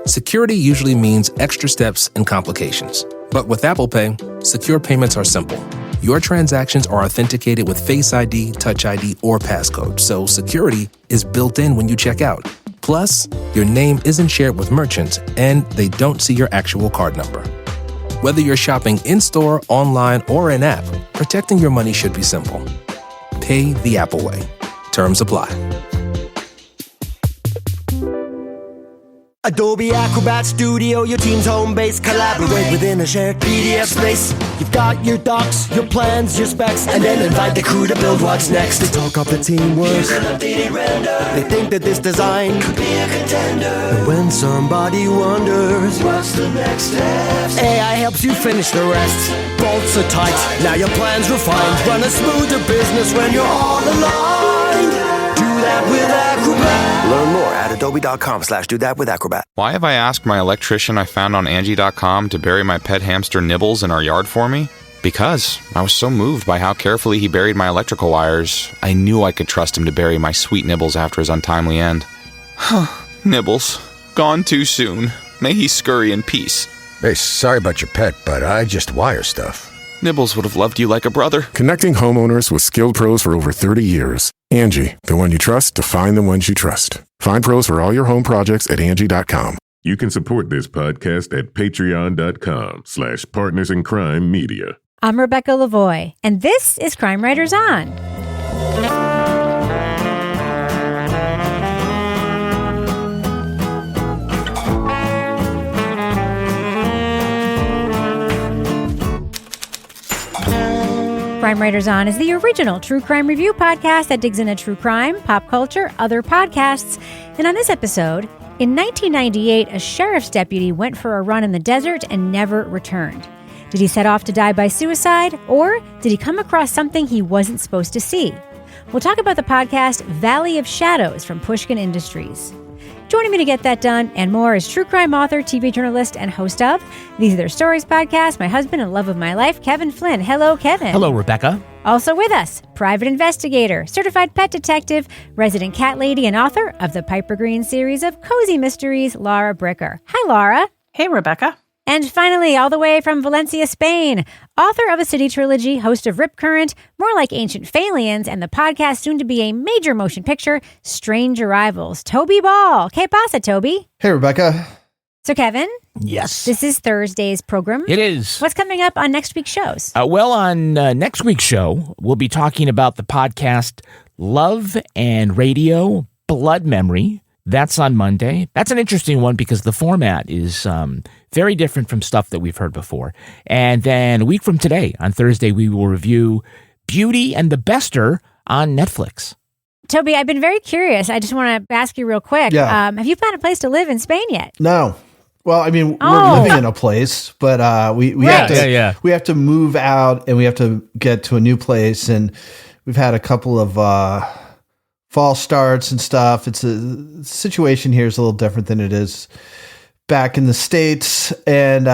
Security usually means extra steps and complications. But with Apple Pay, secure payments are simple. Your transactions are authenticated with Face ID, Touch ID, or passcode, so security is built in when you check out. Plus, your name isn't shared with merchants, and they don't see your actual card number. Whether you're shopping in-store, online, or in-app, protecting your money should be simple. Pay the Apple way. Terms apply. Adobe Acrobat Studio, your team's home base. Collaborate within a shared PDF space. You've got your docs, your plans, your specs, and then invite the crew to build what's next. They talk up the teamwork. Use an updated render. They think that this design could be a contender. And when somebody wonders what's the next step, AI helps you finish the rest. Bolts are tight, now your plan's refined. Run a smoother business when you're all aligned. Do that with Acrobat. Learn more at adobe.com/do-that-with-Acrobat. Why have I asked my electrician I found on Angie.com to bury my pet hamster Nibbles in our yard for me? Because I was so moved by how carefully he buried my electrical wires, I knew I could trust him to bury my sweet Nibbles after his untimely end. Nibbles, gone too soon. May he scurry in peace. Hey, sorry about your pet, but I just wire stuff. Nibbles would have loved you like a brother. Connecting homeowners with skilled pros for over 30 years. Angie, the one you trust to find the ones you trust. Find pros for all your home projects at Angie.com. You can support this podcast at patreon.com/partnersincrimemedia. I'm Rebecca Lavoie, and this is Crime Writers On. Crime Writers On is the original true crime review podcast that digs into true crime, pop culture, other podcasts. And on this episode, in 1998, a sheriff's deputy went for a run in the desert and never returned. Did he set off to die by suicide, or did he come across something he wasn't supposed to see? We'll talk about the podcast Valley of Shadows from Pushkin Industries. Joining me to get that done and more is true crime author, TV journalist, and host of These Are Their Stories podcast, my husband and love of my life, Kevin Flynn. Hello, Kevin. Hello, Rebecca. Also with us, private investigator, certified pet detective, resident cat lady, and author of the Piper Green series of cozy mysteries, Laura Bricker. Hi, Laura. Hey, Rebecca. And finally, all the way from Valencia, Spain, author of a city trilogy, host of Rip Current, More Like Ancient Phalians, and the podcast soon to be a major motion picture, Strange Arrivals, Toby Ball. ¿Qué pasa, Toby? Hey, Rebecca. So, Kevin? Yes. This is Thursday's program. It is. What's coming up on next week's shows? On next week's show, we'll be talking about the podcast Love and Radio Blood Memory. That's on Monday. That's an interesting one because the format is very different from stuff that we've heard before. And then a week from today, on Thursday, we will review Beauty and the Bester on Netflix. Toby, I've been very curious. I just want to ask you real quick. Yeah. Have you found a place to live in Spain yet? No. Well, I mean, we're living in a place, but we Right. have to move out and we have to get to a new place. And we've had a couple of false starts and stuff. It's the situation here is a little different than it is back in the States. And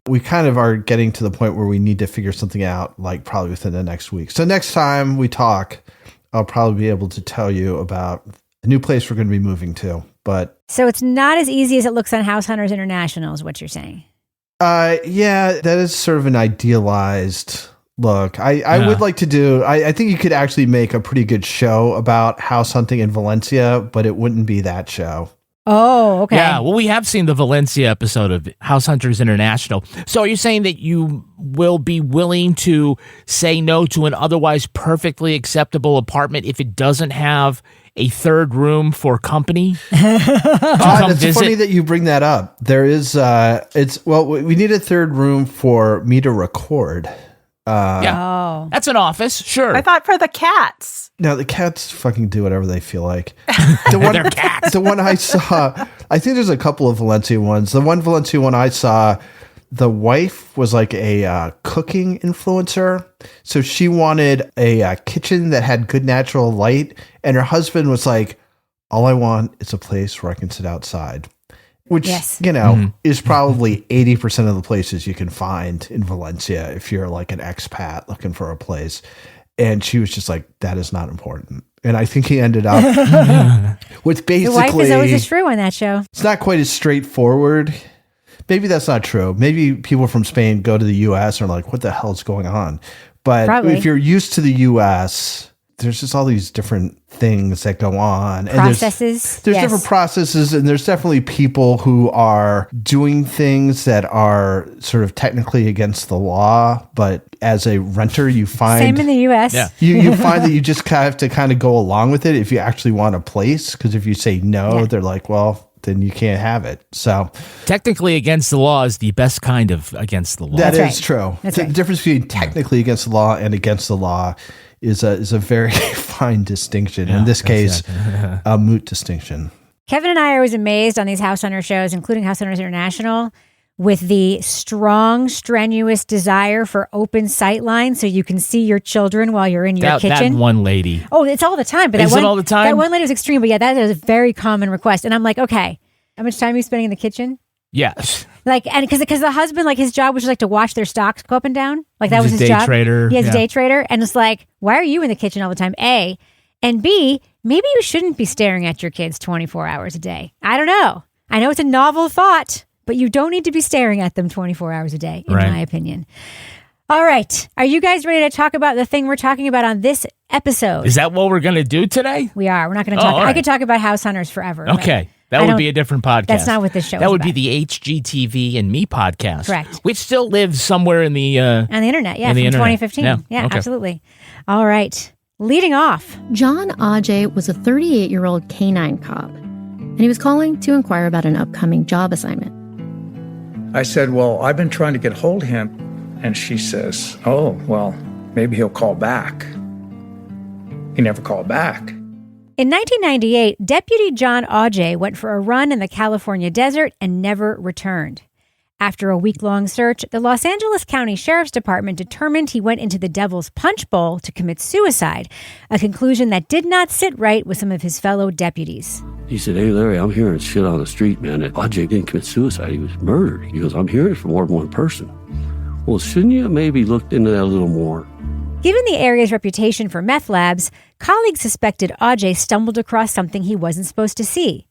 we kind of are getting to the point where we need to figure something out, like probably within the next week. So next time we talk, I'll probably be able to tell you about the new place we're going to be moving to. So it's not as easy as it looks on House Hunters International is what you're saying. Yeah, that is sort of an idealized look. I would like to do, I think you could actually make a pretty good show about house hunting in Valencia, but it wouldn't be that show. Oh, okay. Yeah, well, we have seen the Valencia episode of House Hunters International. So are you saying that you will be willing to say no to an otherwise perfectly acceptable apartment if it doesn't have a third room for company? It's funny that you bring that up. There is, we need a third room for me to record. That's an office, sure. I thought for the cats. No, the cats fucking do whatever they feel like. They're cats. The one I saw, I think there's a couple of Valencia ones. The one Valencia one I saw, the wife was like a cooking influencer. So she wanted a kitchen that had good natural light. And her husband was like, all I want is a place where I can sit outside. Which, is probably 80% of the places you can find in Valencia if you're like an expat looking for a place. And she was just like, that is not important. And I think he ended up with basically... The wife is always a shrew on that show. It's not quite as straightforward. Maybe that's not true. Maybe people from Spain go to the U.S. and are like, what the hell is going on? But Probably. If you're used to the U.S., there's just all these different things that go on. Processes. And there's different processes, and there's definitely people who are doing things that are sort of technically against the law, but as a renter, you find... Same in the U.S. Yeah. You find that you just have to kind of go along with it if you actually want a place, because if you say no, they're like, well, then you can't have it. So technically against the law is the best kind of against the law. That That's is true. That's The right. difference between technically against the law and against the law is a very fine distinction. In this case, a moot distinction. Kevin and I are always amazed on these House Hunter shows, including House Hunters International, with the strong, strenuous desire for open sight lines so you can see your children while you're in your kitchen. That one lady. Oh, it's all the time. But Is it all the time? That one lady was extreme, but yeah, that is a very common request. And I'm like, okay, how much time are you spending in the kitchen? Yes. Like, and because the husband, like, his job was just like to watch their stocks go up and down. Like, that was He's his a day job. trader. He has Yeah. a day trader. And it's like, why are you in the kitchen all the time? A. And B, maybe you shouldn't be staring at your kids 24 hours a day. I don't know. I know it's a novel thought, but you don't need to be staring at them 24 hours a day, in my opinion. All right. Are you guys ready to talk about the thing we're talking about on this episode? Is that what we're going to do today? We are. We're not going to talk. all right. I could talk about House Hunters forever. but Okay. I That would don't- be a different podcast. That's not what this show is That would be about. the HGTV and Me podcast. Correct. Which still lives somewhere in the... On the internet, yeah, in the from internet. 2015. Yeah, Yeah, okay. absolutely. All right. Leading off. Jon Aujay was a 38-year-old canine cop, and he was calling to inquire about an upcoming job assignment. I said, well, I've been trying to get hold of him. And she says, oh, well, maybe he'll call back. He never called back. In 1998, Deputy Jon Aujay went for a run in the California desert and never returned. After a week-long search, the Los Angeles County Sheriff's Department determined he went into the Devil's Punchbowl to commit suicide, a conclusion that did not sit right with some of his fellow deputies. He said, hey, Larry, I'm hearing shit on the street, man. That Aujay didn't commit suicide. He was murdered. He goes, I'm hearing it from more than one person. Well, shouldn't you have maybe looked into that a little more? Given the area's reputation for meth labs, colleagues suspected Aujay stumbled across something he wasn't supposed to see.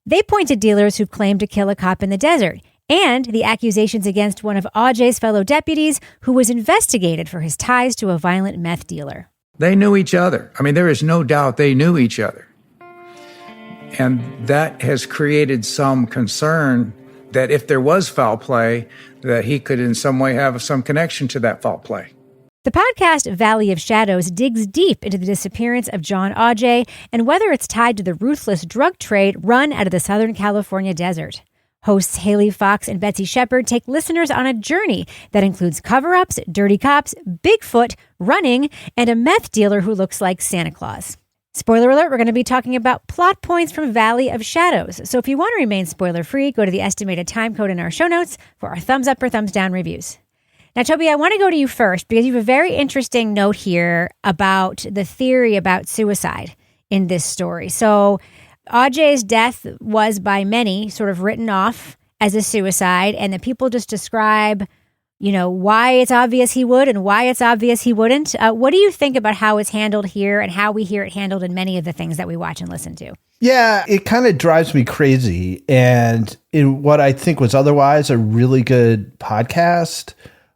They pointed dealers who claimed to kill a cop in the desert, and the accusations against one of Aujay's fellow deputies who was investigated for his ties to a violent meth dealer. They knew each other. I mean, there is no doubt they knew each other. And that has created some concern that if there was foul play, that he could in some way have some connection to that foul play. The podcast Valley of Shadows digs deep into the disappearance of Jon Aujay and whether it's tied to the ruthless drug trade run out of the Southern California desert. Hosts Hayley Fox and Betsy Shepard take listeners on a journey that includes cover-ups, dirty cops, Bigfoot, running, and a meth dealer who looks like Santa Claus. Spoiler alert, we're going to be talking about plot points from Valley of Shadows. So if you want to remain spoiler-free, go to the estimated time code in our show notes for our thumbs up or thumbs down reviews. Now, Toby, I want to go to you first because you have a very interesting note here about the theory about suicide in this story. So Aujay's death was by many sort of written off as a suicide, and the people just describe, you know, why it's obvious he would and why it's obvious he wouldn't. What do you think about how it's handled here and how we hear it handled in many of the things that we watch and listen to? Yeah, it kind of drives me crazy. And in what I think was otherwise a really good podcast,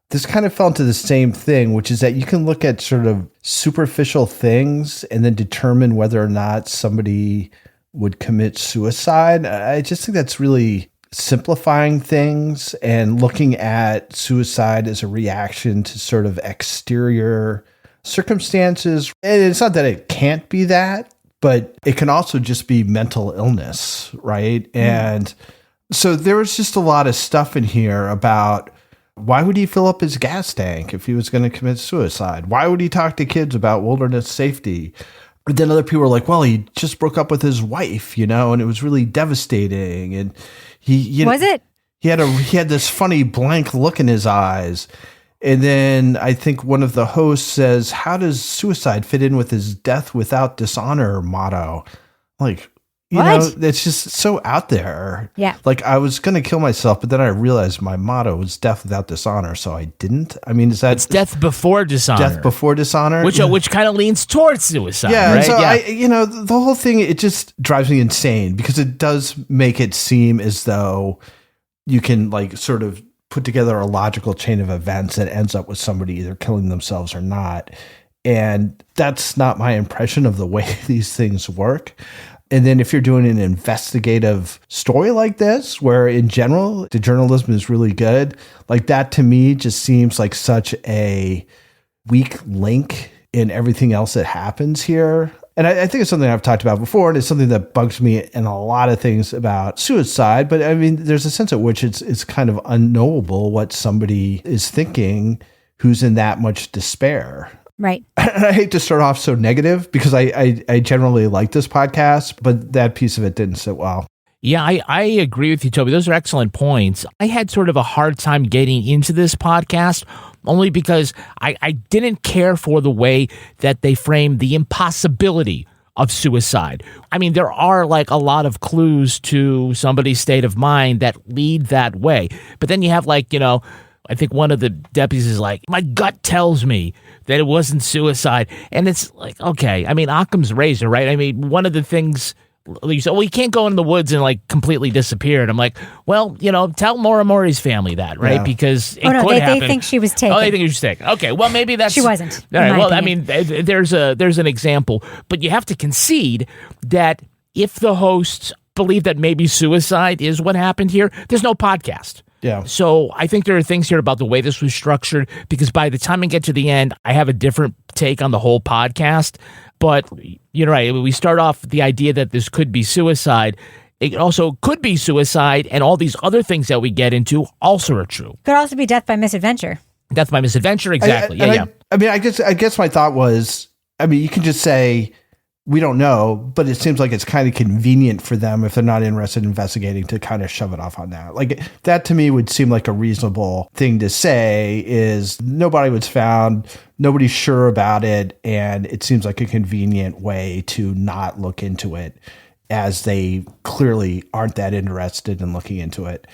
this kind of fell into the same thing, which is that you can look at sort of superficial things and then determine whether or not somebody would commit suicide. I just think that's really simplifying things and looking at suicide as a reaction to sort of exterior circumstances. And it's not that it can't be that, but it can also just be mental illness, right? And so there was just a lot of stuff in here about why would he fill up his gas tank if he was going to commit suicide? Why would he talk to kids about wilderness safety? But then other people were like, well, he just broke up with his wife, you know, and it was really devastating. And he had this funny blank look in his eyes. And then I think one of the hosts says, how does suicide fit in with his death without dishonor motto? Like, You know, it's just so out there. Yeah. Like, I was going to kill myself, but then I realized my motto was death without dishonor, so I didn't. I mean, is that... It's death before dishonor. Death before dishonor? Which kind of leans towards suicide, yeah, right? So the whole thing, it just drives me insane because it does make it seem as though you can, like, sort of put together a logical chain of events that ends up with somebody either killing themselves or not. And that's not my impression of the way these things work. And then if you're doing an investigative story like this, where in general, the journalism is really good, like that to me just seems like such a weak link in everything else that happens here. And I think it's something I've talked about before, and it's something that bugs me in a lot of things about suicide. But I mean, there's a sense at which it's kind of unknowable what somebody is thinking who's in that much despair. Right. And I hate to start off so negative because I generally like this podcast, but that piece of it didn't sit well. Yeah, I agree with you, Toby. Those are excellent points. I had sort of a hard time getting into this podcast only because I didn't care for the way that they framed the impossibility of suicide. I mean, there are like a lot of clues to somebody's state of mind that lead that way. But then you have like, I think one of the deputies is like, my gut tells me that it wasn't suicide. And it's like, okay, I mean, Occam's razor, right? I mean, one of the things you said, well, you can't go in the woods and like completely disappear. And I'm like, well, tell Maura Murray's family that, right? Yeah. Because it could happen. They think she was taken. Oh, they think she was taken. Okay, well, maybe that's... She wasn't. All right, well, opinion. I mean, there's an example. But you have to concede that if the hosts believe that maybe suicide is what happened here, there's no podcast. Yeah. So I think there are things here about the way this was structured, because by the time I get to the end, I have a different take on the whole podcast. But you're right. We start off with the idea that this could be suicide. It also could be suicide, and all these other things that we get into also are true. Could also be death by misadventure. Death by misadventure, exactly. I mean, I guess my thought was, I mean, you can just say, we don't know, but it seems like it's kind of convenient for them if they're not interested in investigating to kind of shove it off on that. Like that to me would seem like a reasonable thing to say is nobody was found, nobody's sure about it, and it seems like a convenient way to not look into it as they clearly aren't that interested in looking into it.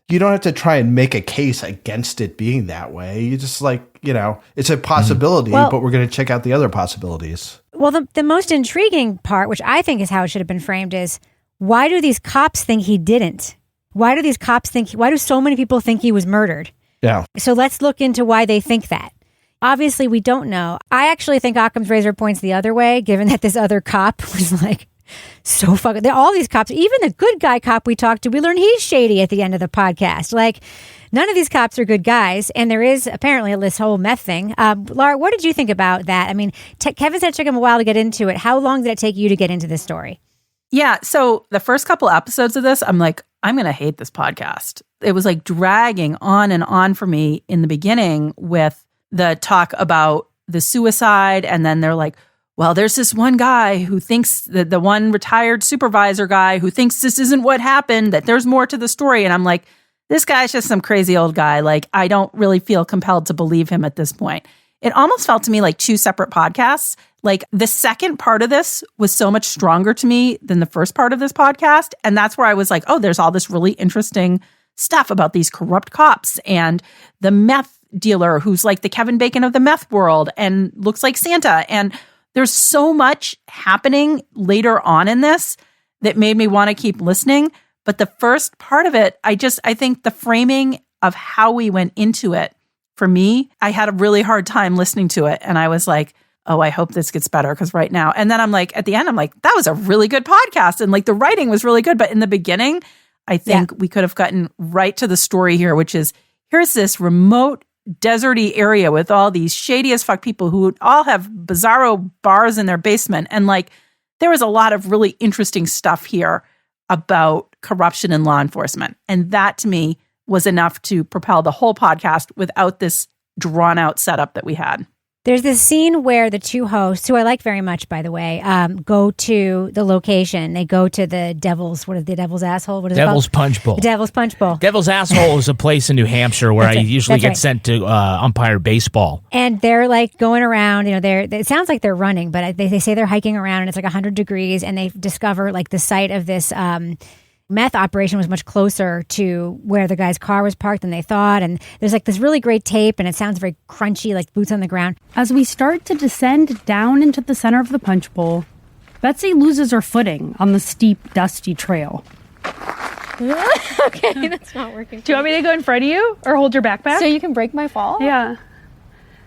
You don't have to try and make a case against it being that way. You just it's a possibility, but we're going to check out the other possibilities. Well, the most intriguing part, which I think is how it should have been framed, is why do these cops think he didn't? Why do so many people think he was murdered? Yeah. So let's look into why they think that. Obviously, we don't know. I actually think Occam's razor points the other way, given that this other cop was like so fucking... All these cops, even the good guy cop we talked to, we learned he's shady at the end of the podcast. Like, none of these cops are good guys, and there is apparently this whole meth thing. Laura, what did you think about that? I mean, Kevin said it took him a while to get into it. How long did it take you to get into this story? Yeah, so the first couple episodes of this, I'm like, I'm going to hate this podcast. It was like dragging on and on for me in the beginning with the talk about the suicide, and then they're like, well, there's this one guy who thinks that the one retired supervisor guy who thinks this isn't what happened, that there's more to the story. And I'm like, this guy's just some crazy old guy. Like, I don't really feel compelled to believe him at this point. It almost felt to me like two separate podcasts. Like the second part of this was so much stronger to me than the first part of this podcast. And that's where I was like, oh, there's all this really interesting stuff about these corrupt cops and the meth dealer who's like the Kevin Bacon of the meth world and looks like Santa. And there's so much happening later on in this that made me want to keep listening. But the first part of it, I think the framing of how we went into it, for me, I had a really hard time listening to it. And I was like, oh, I hope this gets better because right now. And then I'm like, at the end, I'm like, that was a really good podcast. And like the writing was really good. But in the beginning, I think we could have gotten right to the story here, which is here's this remote deserty area with all these shady as fuck people who all have bizarro bars in their basement. And like, there was a lot of really interesting stuff here about corruption in law enforcement. And that to me was enough to propel the whole podcast without this drawn out setup that we had. There's this scene where the two hosts, who I like very much, by the way, go to the location. They go to the Devil's, what is the Devil's Asshole? What is Devil's it called? Punchbowl. The Devil's Punchbowl. Devil's Asshole is a place in New Hampshire where I usually get right. sent to umpire baseball. And they're like going around, it sounds like they're running, but they say they're hiking around and it's like 100 degrees and they discover like the site of this meth operation was much closer to where the guy's car was parked than they thought. And there's like this really great tape and it sounds very crunchy, like boots on the ground. As we start to descend down into the center of the punch bowl, Betsy loses her footing on the steep, dusty trail. Okay, that's not working. Do you want me to go in front of you or hold your backpack? So you can break my fall? Yeah.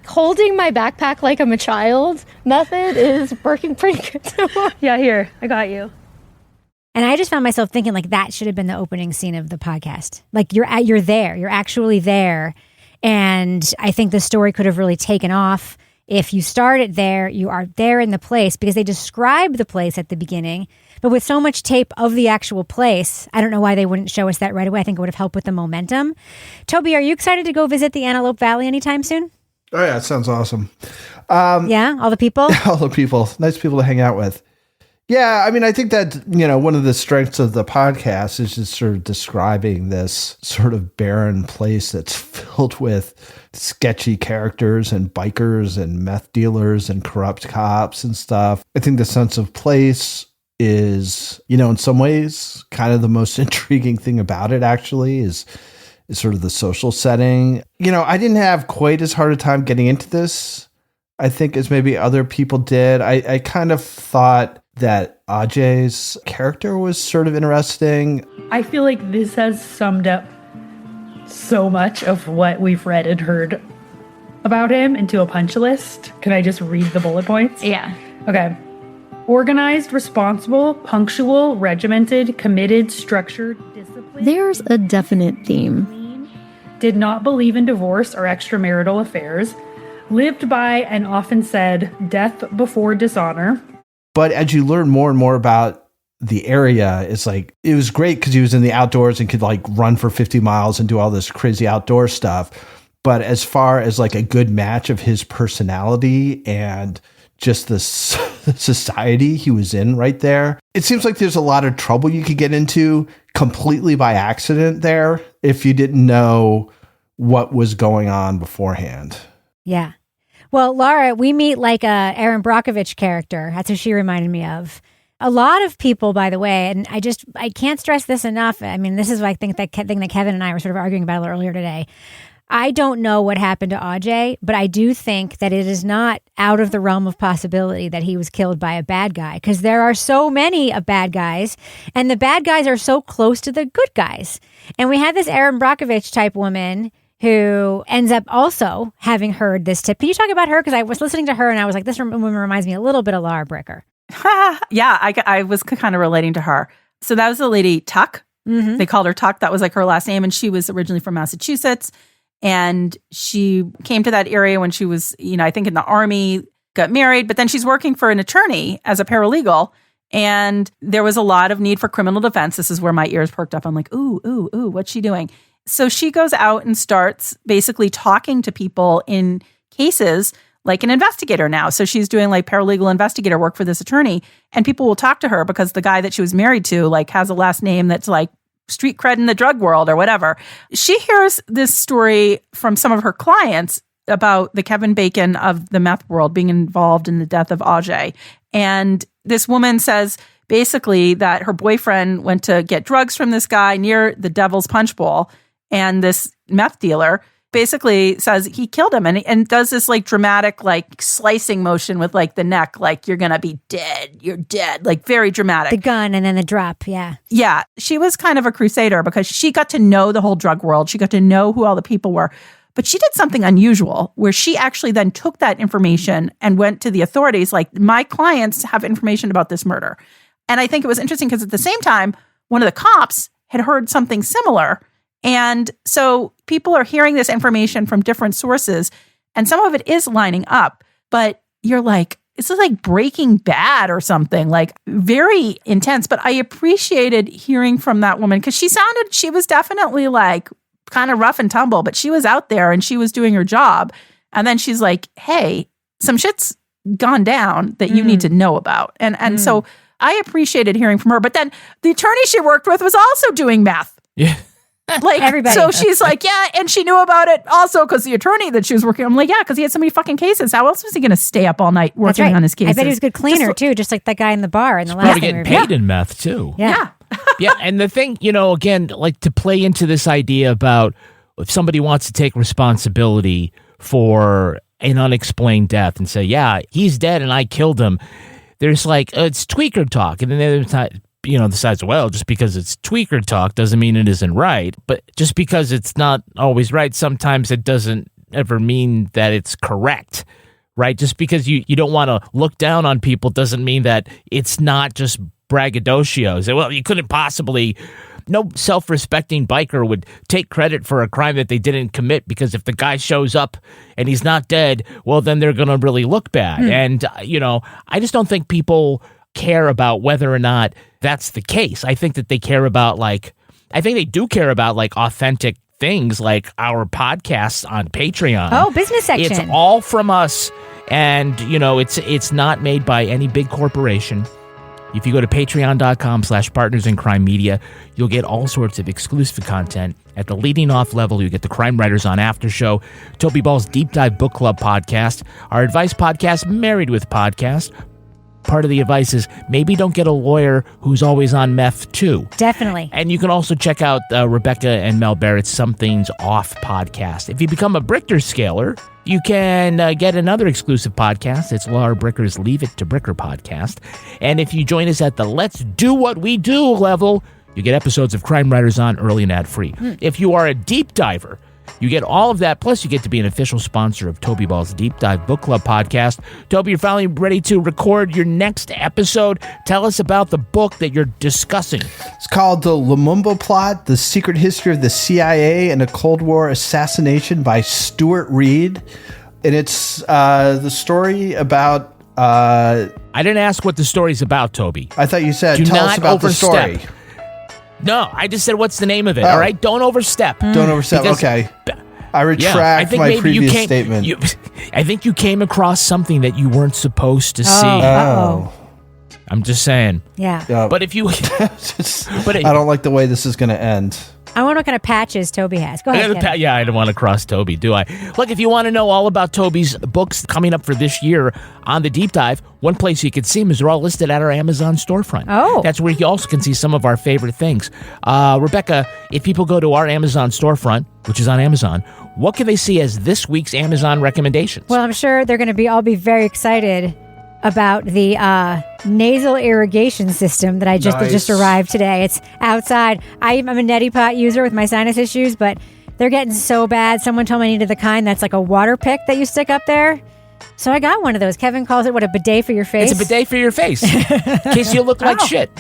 Holding my backpack like I'm a child method is working pretty good so far. Yeah, here, I got you. And I just found myself thinking like that should have been the opening scene of the podcast. Like you're there, you're actually there. And I think the story could have really taken off if you started there, you are there in the place, because they describe the place at the beginning, but with so much tape of the actual place, I don't know why they wouldn't show us that right away. I think it would have helped with the momentum. Toby, are you excited to go visit the Antelope Valley anytime soon? Oh yeah, it sounds awesome. Yeah, all the people? All the people. Nice people to hang out with. Yeah, I mean, I think that, one of the strengths of the podcast is just sort of describing this sort of barren place that's filled with sketchy characters and bikers and meth dealers and corrupt cops and stuff. I think the sense of place is, in some ways, kind of the most intriguing thing about it, actually, is sort of the social setting. I didn't have quite as hard a time getting into this, I think, as maybe other people did. I kind of thought that Aujay's character was sort of interesting. I feel like this has summed up so much of what we've read and heard about him into a punch list. Can I just read the bullet points? Yeah. Okay. Organized, responsible, punctual, regimented, committed, structured, disciplined. There's a definite theme. Did not believe in divorce or extramarital affairs. Lived by and often said death before dishonor. But as you learn more and more about the area, it's like, it was great because he was in the outdoors and could like run for 50 miles and do all this crazy outdoor stuff. But as far as like a good match of his personality and just the society he was in right there, it seems like there's a lot of trouble you could get into completely by accident there if you didn't know what was going on beforehand. Yeah. Well, Laura, we meet like a Erin Brockovich character. That's who she reminded me of. A lot of people, by the way, and I can't stress this enough. I mean, this is what I think that thing that Kevin and I were sort of arguing about a little earlier today. I don't know what happened to Aujay, but I do think that it is not out of the realm of possibility that he was killed by a bad guy, because there are so many of bad guys, and the bad guys are so close to the good guys. And we had this Erin Brockovich type woman who ends up also having heard this tip. Can you talk about her? Because I was listening to her and I was like, this woman reminds me a little bit of Laura Bricker. Yeah, I was kind of relating to her. So that was the lady Tuck. Mm-hmm. They called her Tuck. That was like her last name. And she was originally from Massachusetts. And she came to that area when she was, I think in the Army, got married. But then she's working for an attorney as a paralegal. And there was a lot of need for criminal defense. This is where my ears perked up. I'm like, ooh, what's she doing? So she goes out and starts basically talking to people in cases like an investigator now. So she's doing like paralegal investigator work for this attorney, and people will talk to her because the guy that she was married to like has a last name that's like street cred in the drug world or whatever. She hears this story from some of her clients about the Kevin Bacon of the meth world being involved in the death of Aujay. And this woman says basically that her boyfriend went to get drugs from this guy near the Devil's Punchbowl. And this meth dealer basically says he killed him and does this like dramatic like slicing motion with like the neck, like you're going to be dead. You're dead. Like very dramatic. The gun and then the drop. Yeah. Yeah. She was kind of a crusader because she got to know the whole drug world. She got to know who all the people were. But she did something unusual where she actually then took that information and went to the authorities. Like, my clients have information about this murder. And I think it was interesting because at the same time, one of the cops had heard something similar. And so people are hearing this information from different sources, and some of it is lining up, but you're like, this is like Breaking Bad or something, like very intense. But I appreciated hearing from that woman because she was definitely like kind of rough and tumble, but she was out there and she was doing her job. And then she's like, hey, some shit's gone down that you need to know about. And so I appreciated hearing from her. But then the attorney she worked with was also doing meth. Yeah. Like, everybody. So she's like, yeah, and she knew about it also because the attorney that she was working, I'm like, yeah, because he had so many fucking cases. How else was he going to stay up all night working on his cases? I bet he was a good cleaner too, just like that guy in the bar in the last Probably getting paid in meth too. Yeah. Yeah, and the thing, again, like to play into this idea about if somebody wants to take responsibility for an unexplained death and say, yeah, he's dead and I killed him. There's like, it's tweaker talk. And then there's the sides, well, just because it's tweaker talk doesn't mean it isn't right. But just because it's not always right, sometimes it doesn't ever mean that it's correct, right? Just because you don't want to look down on people doesn't mean that it's not just braggadocios. Well, you couldn't possibly... No self-respecting biker would take credit for a crime that they didn't commit, because if the guy shows up and he's not dead, well, then they're going to really look bad. And, I just don't think people care about whether or not that's the case. I think that they care about, I think they do care about, authentic things like our podcasts on Patreon. Oh, business section. It's all from us. And, it's not made by any big corporation. If you go to patreon.com/partners in crime media, you'll get all sorts of exclusive content. At the leading off level, you get the Crime Writers on After Show, Toby Ball's Deep Dive Book Club podcast, our advice podcast, Married with Podcast. Part of the advice is maybe don't get a lawyer who's always on meth too. Definitely. And you can also check out Rebecca and Mel Barrett's Something's Off podcast. If you become a Bricker Scaler, you can get another exclusive podcast. It's Laura Bricker's Leave It to Bricker podcast. And if you join us at the Let's Do What We Do level, you get episodes of Crime Writers on early and ad-free. If you are a deep diver, you get all of that, plus you get to be an official sponsor of Toby Ball's Deep Dive Book Club podcast. Toby, you're finally ready to record your next episode. Tell us about the book that you're discussing. It's called The Lumumba Plot, The Secret History of the CIA and a Cold War Assassination by Stuart Reed. And it's the story about... I didn't ask what the story's about, Toby. I thought you said, tell us about the story. No, I just said, what's the name of it? All right, don't overstep. Don't overstep. Because, okay. I retract my previous statement. I think you came across something that you weren't supposed to see. Oh. I'm just saying. Yeah. But if you... I don't like the way this is going to end. I wonder what kind of patches Toby has. Go ahead. I don't want to cross Toby, do I? Look, if you want to know all about Toby's books coming up for this year on the Deep Dive, one place you can see them is they're all listed at our Amazon storefront. Oh. That's where you also can see some of our favorite things. Rebecca, if people go to our Amazon storefront, which is on Amazon, what can they see as this week's Amazon recommendations? Well, I'm sure they're going to all be very excited about the nasal irrigation system that I just arrived today. It's outside. I'm a neti pot user with my sinus issues, but they're getting so bad. Someone told me I needed the kind that's like a water pick that you stick up there. So I got one of those. Kevin calls it, a bidet for your face? It's a bidet for your face, in case you look like shit.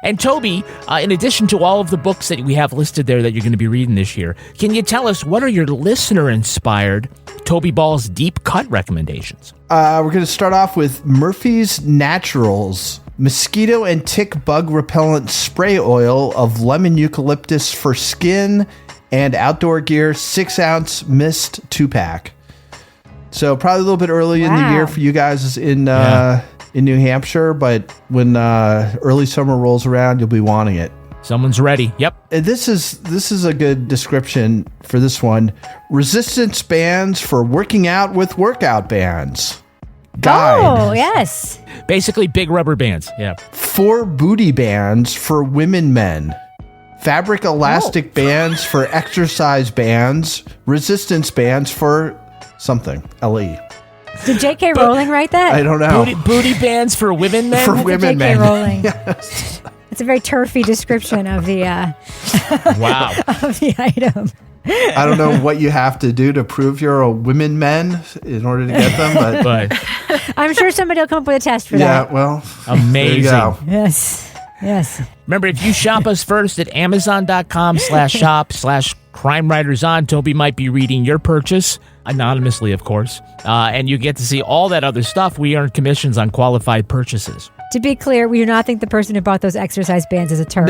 And Toby, in addition to all of the books that we have listed there that you're going to be reading this year, can you tell us what are your listener-inspired Toby Ball's deep cut recommendations? We're going to start off with Murphy's Naturals mosquito and tick bug repellent spray oil of lemon eucalyptus for skin and outdoor gear, 6-ounce mist 2-pack. So probably a little bit early in the year for you guys in New Hampshire, but when early summer rolls around, you'll be wanting it. Someone's ready. Yep. And this is a good description for this one. Resistance bands for working out with workout bands. Guide. Oh, yes. Basically big rubber bands. Yeah. 4 booty bands for women men. Fabric elastic bands for exercise bands. Resistance bands for something. LE. Did J.K. Rowling write that? I don't know. Booty bands for women men? For women men. J.K. Rowling. Yes. It's a very turfy description of the wow. of the item. I don't know what you have to do to prove you're a women men in order to get them, but I'm sure somebody will come up with a test for that. Yeah, well, amazing. There you go. Yes. Remember, if you shop us first at amazon.com/shop/crime writers on, Toby might be reading your purchase anonymously, of course, and you get to see all that other stuff. We earn commissions on qualified purchases. To be clear, we do not think the person who bought those exercise bands is a TERF.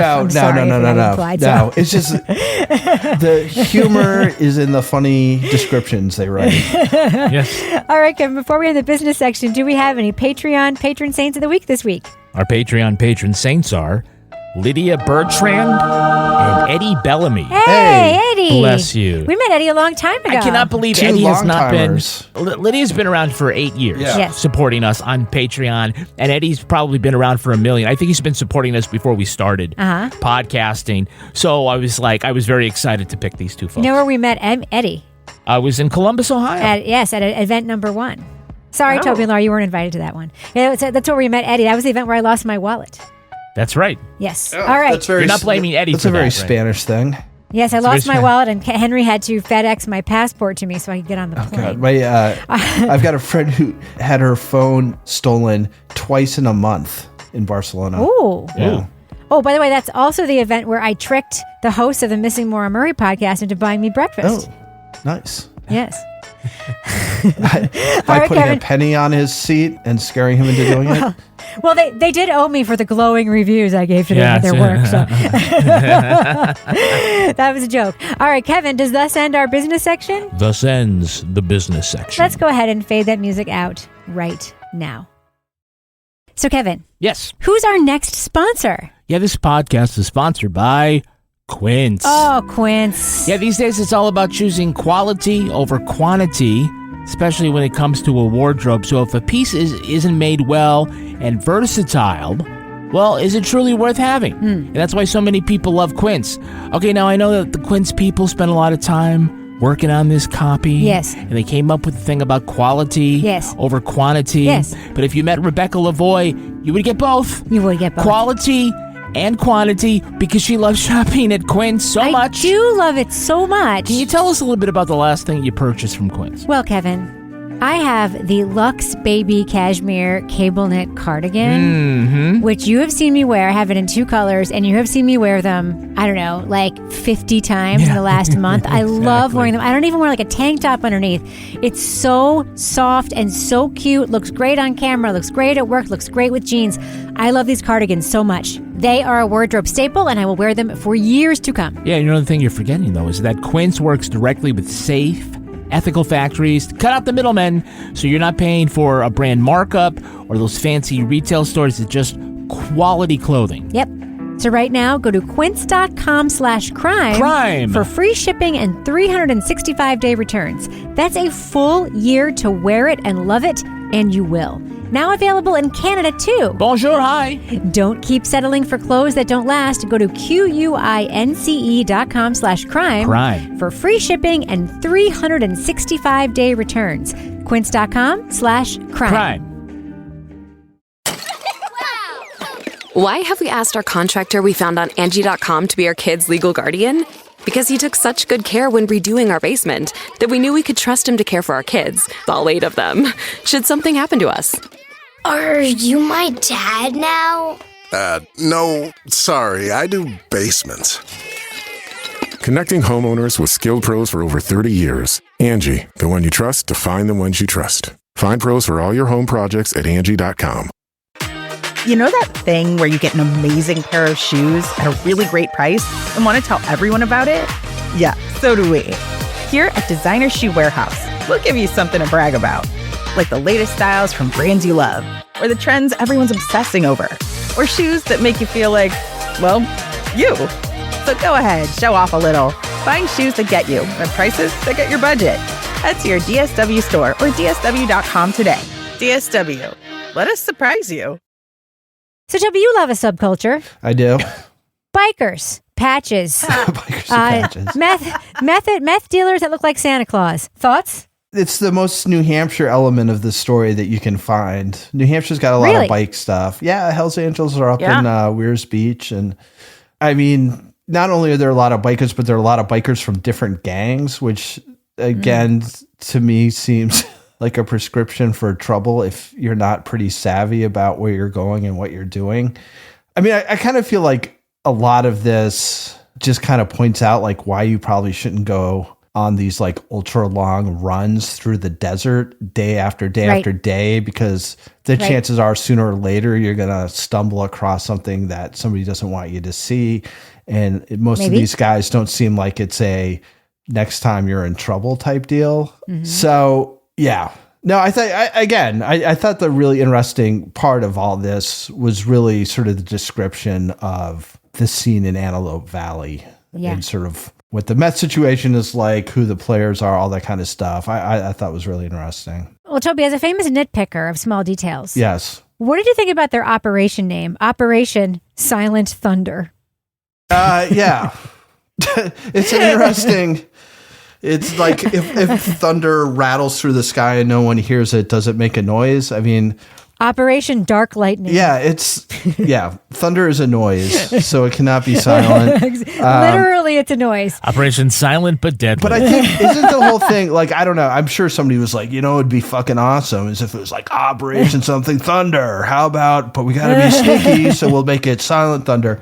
No. It's just the humor is in the funny descriptions they write. Yes. All right, Kevin, before we have the business section, do we have any Patreon patron saints of the week this week? Our Patreon patron saints are Lydia Bertrand and Eddie Bellamy. Hey, Eddie. Bless you. We met Eddie a long time ago. I cannot believe Two Eddie has not long-timers. been... Lydia's been around for 8 years, Yes. supporting us on Patreon, and Eddie's probably been around for 1 million. I think he's been supporting us before we started podcasting. So I was very excited to pick these two folks. You know where we met Eddie? I was in Columbus, Ohio. At event number 1. Sorry, Toby and Laura, you weren't invited to that one. Yeah, that's where we met Eddie. That was the event where I lost my wallet. That's right. Yes. All right. You're not blaming Eddie That's for a very that, Spanish thing. Yes, I lost my wallet, and Henry had to FedEx my passport to me so I could get on the plane. God. I've got a friend who had her phone stolen twice in a month in Barcelona. Ooh. Yeah. Oh, by the way, that's also the event where I tricked the host of the Missing Maura Murray podcast into buying me breakfast. Oh, nice. Yes. By putting a penny on his seat and scaring him into doing it? Well, they did owe me for the glowing reviews I gave to them at their work. So. That was a joke. All right, Kevin, does thus end our business section? Thus ends the business section. Let's go ahead and fade that music out right now. So, Kevin. Yes. Who's our next sponsor? Yeah, this podcast is sponsored by Quince. Oh, Quince. Yeah, these days it's all about choosing quality over quantity, especially when it comes to a wardrobe. So if a piece isn't made well and versatile, well, is it truly worth having? And that's why so many people love Quince. Okay, now I know that the Quince people spend a lot of time working on this copy. Yes. And they came up with the thing about quality over quantity. Yes. But if you met Rebecca Lavoie, you would get both. You would get both. Quality and quantity, because she loves shopping at Quince so much. I do love it so much. Can you tell us a little bit about the last thing you purchased from Quince? Well, Kevin, I have the Luxe Baby Cashmere Cable Knit Cardigan, which you have seen me wear. I have it in 2 colors, and you have seen me wear them, I don't know, like 50 times in the last month. I love wearing them. I don't even wear like a tank top underneath. It's so soft and so cute. Looks great on camera, looks great at work, looks great with jeans. I love these cardigans so much. They are a wardrobe staple, and I will wear them for years to come. Yeah, you know the thing you're forgetting, though, is that Quince works directly with safe, ethical factories to cut out the middlemen, so you're not paying for a brand markup or those fancy retail stores. It's just quality clothing. Yep. So right now, go to quince.com/crime for free shipping and 365-day returns. That's a full year to wear it and love it, and you will. Now available in Canada, too. Bonjour, hi. Don't keep settling for clothes that don't last. Go to quince.com/crime for free shipping and 365-day returns. Quince.com/crime. Why have we asked our contractor we found on Angie.com to be our kids' legal guardian? Because he took such good care when redoing our basement that we knew we could trust him to care for our kids, all 8 of them, should something happen to us. Are you my dad now? No, sorry, I do basements. Connecting homeowners with skilled pros for over 30 years. Angie, the one you trust to find the ones you trust. Find pros for all your home projects at Angie.com. You know that thing where you get an amazing pair of shoes at a really great price and want to tell everyone about it? Yeah, so do we. Here at Designer Shoe Warehouse, we'll give you something to brag about. Like the latest styles from brands you love, or the trends everyone's obsessing over, or shoes that make you feel like, well, you. So go ahead, show off a little. Find shoes that get you at prices that get your budget. Head to your DSW store or DSW.com today. DSW, let us surprise you. So, Toby, you love a subculture. I do. Bikers, patches, Patches. meth dealers that look like Santa Claus. Thoughts? It's the most New Hampshire element of the story that you can find. New Hampshire's got a lot of bike stuff. Yeah, Hells Angels are up in Weirs Beach. And I mean, not only are there a lot of bikers, but there are a lot of bikers from different gangs, which again, to me seems like a prescription for trouble if you're not pretty savvy about where you're going and what you're doing. I mean, I kind of feel like a lot of this just kind of points out like why you probably shouldn't go on these like ultra long runs through the desert day after day after day, because the chances are sooner or later you're going to stumble across something that somebody doesn't want you to see. And most of these guys don't seem like it's a next time you're in trouble type deal. Mm-hmm. So yeah, no, I thought the really interesting part of all this was really sort of the description of the scene in Antelope Valley and sort of what the meth situation is like, who the players are, all that kind of stuff. I thought was really interesting. Well, Toby, as a famous nitpicker of small details. Yes. What did you think about their operation name? Operation Silent Thunder. Yeah. It's an interesting... It's like if thunder rattles through the sky and no one hears it, does it make a noise? I mean... Operation Dark Lightning. Yeah, thunder is a noise, so it cannot be silent. Literally, it's a noise. Operation Silent but Deadly. But I think, isn't the whole thing, like, I don't know, I'm sure somebody was like, it'd be fucking awesome as if it was like Operation something Thunder. How about, but we got to be sneaky, so we'll make it Silent Thunder.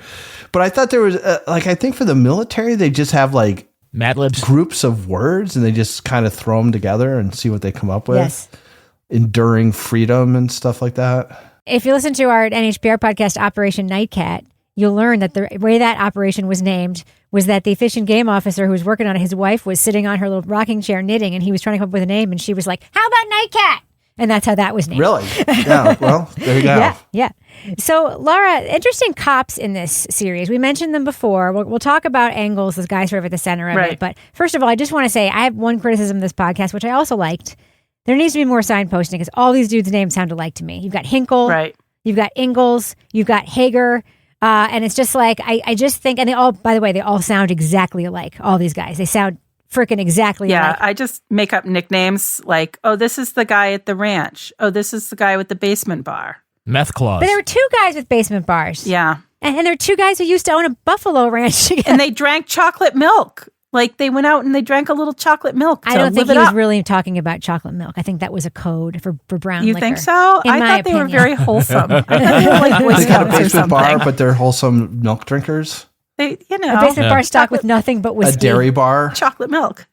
But I thought there was, I think for the military, they just have like Mad Libs groups of words and they just kind of throw them together and see what they come up with. Yes. Enduring freedom and stuff like that. If you listen to our NHPR podcast, Operation Nightcat, you'll learn that the way that operation was named was that the Fish and Game officer who was working on it, his wife was sitting on her little rocking chair knitting, and he was trying to come up with a name, and she was like, "How about Nightcat?" And that's how that was named. Really? Yeah. Well, there you go. Yeah. So, Laura, interesting cops in this series. We mentioned them before. We'll talk about Angles, this guy sort of at the center of it. But first of all, I just want to say I have one criticism of this podcast, which I also liked. There needs to be more signposting because all these dudes' names sound alike to me. You've got Hinkle, you've got Ingalls, you've got Hager, and it's just like I just think, and they all, by the way, they all sound exactly alike. All these guys, they sound freaking exactly alike. Yeah, I just make up nicknames like, oh, this is the guy at the ranch. Oh, this is the guy with the basement bar. Meth Claus. But there were two guys with basement bars. Yeah, and there were two guys who used to own a buffalo ranch together. And they drank chocolate milk. Like they went out and they drank a little chocolate milk. I don't think he was really talking about chocolate milk. I think that was a code for brown liquor. You think so? I thought they were very wholesome. I thought they were like Boy Scouts got a basement bar, something. but they're wholesome milk drinkers. They, a basement bar stocked with nothing but whiskey. A dairy bar. Chocolate milk.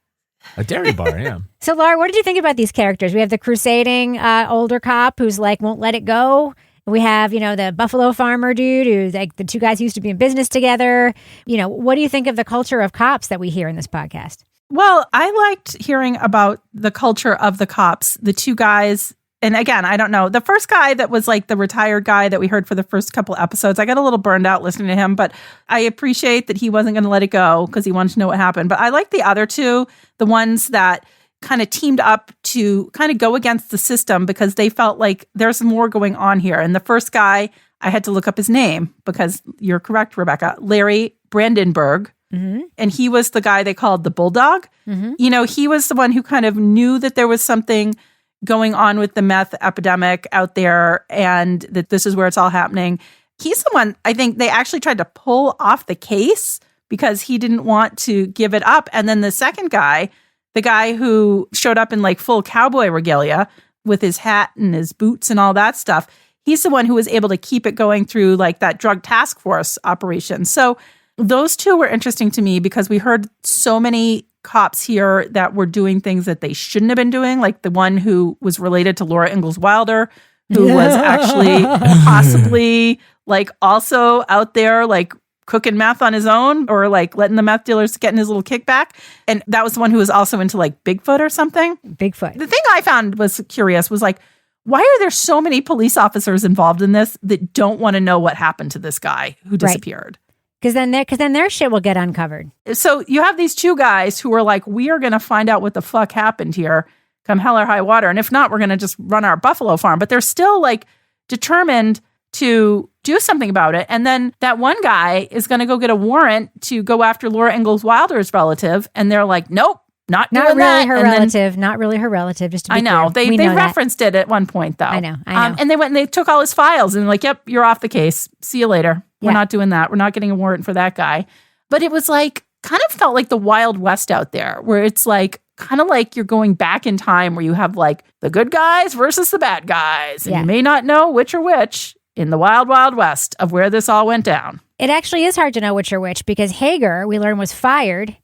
A dairy bar, yeah. So, Laura, what did you think about these characters? We have the crusading older cop who's like, won't let it go. We have, the buffalo farmer dude who's like the two guys who used to be in business together. What do you think of the culture of cops that we hear in this podcast? Well, I liked hearing about the culture of the cops, the two guys. And again, I don't know. The first guy that was like the retired guy that we heard for the first couple episodes, I got a little burned out listening to him, but I appreciate that he wasn't going to let it go because he wanted to know what happened. But I like the other two, the ones that kind of teamed up to kind of go against the system because they felt like there's more going on here. And the first guy, I had to look up his name because you're correct, Rebecca, Larry Brandenburg. Mm-hmm. And he was the guy they called the Bulldog. Mm-hmm. He was the one who kind of knew that there was something going on with the meth epidemic out there and that this is where it's all happening. He's the one, I think they actually tried to pull off the case because he didn't want to give it up. And then the second guy, the guy who showed up in like full cowboy regalia with his hat and his boots and all that stuff, he's the one who was able to keep it going through like that drug task force operation. So those two were interesting to me because we heard so many cops here that were doing things that they shouldn't have been doing, like the one who was related to Laura Ingalls Wilder, who was actually possibly like also out there like cooking meth on his own or like letting the meth dealers get in his little kickback. And that was the one who was also into like Bigfoot or something. Bigfoot. The thing I found was curious was like, why are there so many police officers involved in this that don't want to know what happened to this guy who disappeared? Because then their shit will get uncovered. So you have these two guys who are like, we are going to find out what the fuck happened here come hell or high water. And if not, we're going to just run our buffalo farm. But they're still like determined to do something about it. And then that one guy is going to go get a warrant to go after Laura Ingalls Wilder's relative. And they're like, nope, not doing really that. Her relative, not really her relative, just to be I know. clear. They referenced it at one point, though. I know. And they went and they took all his files and like, yep, you're off the case. See you later. We're not doing that. We're not getting a warrant for that guy. But it was like, kind of felt like the Wild West out there, where it's like, kind of like you're going back in time where you have like the good guys versus the bad guys. And you may not know which are which in the wild, wild west of where this all went down. It actually is hard to know which are which because Hager, we learned, was fired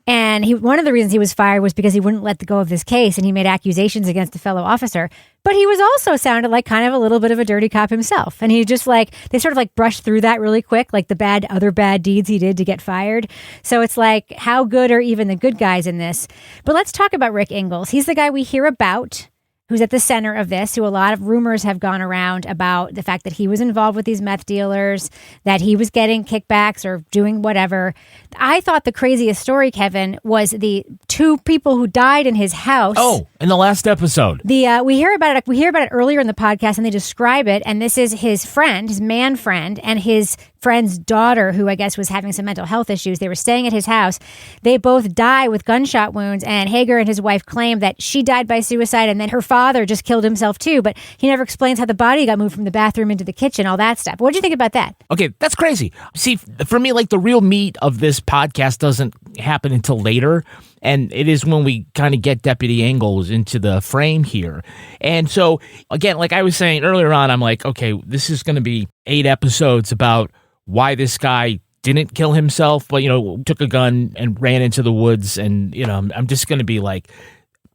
And one of the reasons he was fired was because he wouldn't let go of this case, and he made accusations against a fellow officer. But he was also sounded like kind of a little bit of a dirty cop himself. And he just they sort of brushed through that really quick, like the other bad deeds he did to get fired. So it's like, how good are even the good guys in this? But let's talk about Rick Ingalls. He's the guy we hear about, who's at the center of this, who a lot of rumors have gone around about the fact that he was involved with these meth dealers, that he was getting kickbacks or doing whatever. I thought the craziest story, Kevin, was the 2 people who died in his house. Oh, in the last episode. We hear about it earlier in the podcast, and they describe it, and this is his friend, his man friend, and his friend's daughter, who I guess was having some mental health issues. They were staying at his house. They both die with gunshot wounds, and Hager and his wife claim that she died by suicide, and then her father just killed himself too, but he never explains how the body got moved from the bathroom into the kitchen, all that stuff. What do you think about that? Okay, that's crazy. See, for me, the real meat of this podcast doesn't happen until later, and it is when we kind of get Deputy Ingalls into the frame here. And so, again, like I was saying earlier on, I'm like, okay, this is going to be 8 episodes about why this guy didn't kill himself, but, took a gun and ran into the woods. And, I'm just going to be